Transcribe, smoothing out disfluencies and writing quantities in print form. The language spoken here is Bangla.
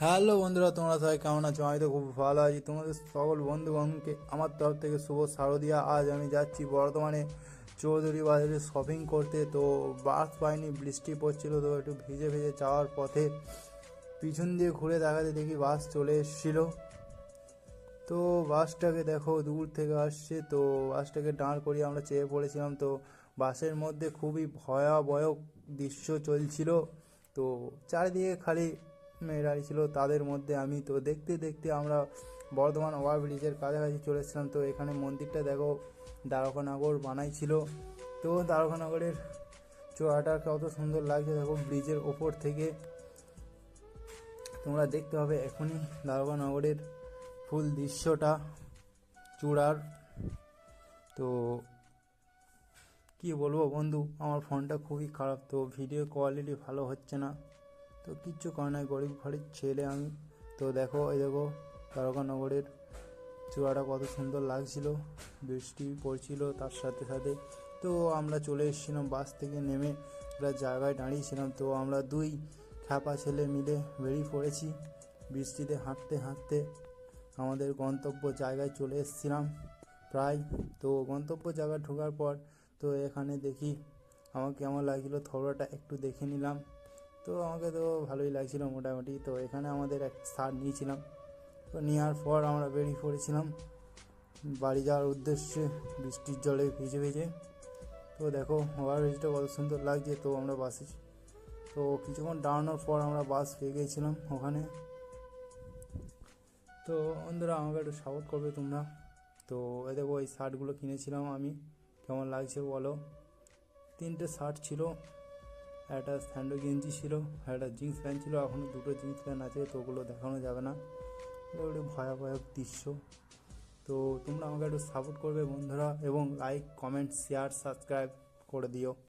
হ্যালো বন্ধুরা, তোমরা সবাই কেমন আছো? আমি তো খুব ভালো আছি। তোমাদের সকল বন্ধুগণকে আমার তরফ থেকে শুভ শারদিয়া। আজ আমি যাচ্ছি বর্ধমানে চৌধুরী বাজারে শপিং করতে। তো বাস পাইনি, বৃষ্টি পড়ছিল, তো একটু ভিজে ভিজে যাওয়ার পথে পিছন দিয়ে ঘুরে দেখাতে দেখি বাস চলে এসেছিল। তো বাসটাকে দেখো দূর থেকে আসছে, তো বাসটাকে দাঁড় করিয়ে আমরা চেয়ে পড়েছিলাম। তো বাসের মধ্যে খুবই ভয়াবহ দৃশ্য চলছিল। তো চারিদিকে খালি মেয়েরা ছিল, তাদের মধ্যে আমি। তো দেখতে দেখতে আমরা বর্ধমান ওভারব্রিজের কাছাকাছি চলে এসেছিলাম। তো এখানে মন্দিরটা দেখো দ্বারকানগর বানাইছিল। তো দ্বারকানগরের চূড়াটা কত সুন্দর লাগছে দেখো ব্রিজের ওপর থেকে। তোমরা দেখতে পাবে এখনই দ্বারকানগরের ফুল দৃশ্যটা চূড়ার। তো কি বলবো বন্ধু, আমার ফোনটা খুবই খারাপ, তো ভিডিও কোয়ালিটি ভালো হচ্ছে না। তো কিচ্ছু করে নাই, গরিব ঘরের ছেলে আমি। তো দেখো, এই দেখো দ্বারকানগরের চূড়াটা কত সুন্দর লাগছিল, বৃষ্টি পড়ছিল তার সাথে সাথে। তো আমরা চলে এসেছিলাম বাস থেকে নেমে, একটা জায়গায় দাঁড়িয়েছিলাম। তো আমরা দুই খ্যাপা ছেলে মিলে বেরিয়ে পড়েছি বৃষ্টিতে হাঁটতে হাঁটতে। আমাদের গন্তব্য জায়গায় চলে এসেছিলাম প্রায়। তো গন্তব্য জায়গায় ঢোকার পর তো এখানে দেখি আমাকে কেমন লাগছিলো, থোবড়াটা একটু দেখে নিলাম। তো আমাকে তো ভালোই লাগছিলো মোটামুটি। তো এখানে আমাদের এক শার্ট নিয়েছিলাম। তো নেওয়ার পর আমরা বেরিয়ে পড়েছিলাম বাড়ি যাওয়ার উদ্দেশ্যে বৃষ্টির জলে ভিজে ভিজে। তো দেখো ওভারব্রিজটা কত সুন্দর লাগছে। তো আমরা বাসে, তো কিছুক্ষণ দাঁড়ানোর পর আমরা বাস পেয়ে গিয়েছিলাম ওখানে। তো বন্ধুরা আমাকে একটু সাপোর্ট করবে তোমরা। তো এই দেখো এই শার্টগুলো কিনেছিলাম আমি, কেমন লাগছে বলো। তিনটে শার্ট ছিল, একটা স্যান্ডো গেঞ্জি ছিল, একটা জিন্স প্যান্ট ছিল। এখনও দুটো জিন্স প্যান্ট আছে, তো ওগুলো দেখানো যাবে না, ওগুলো ভয়াবহ দৃশ্য। তো তোমরা আমাকে একটু সাপোর্ট করবে বন্ধুরা, এবং লাইক কমেন্ট শেয়ার সাবস্ক্রাইব করে দিও।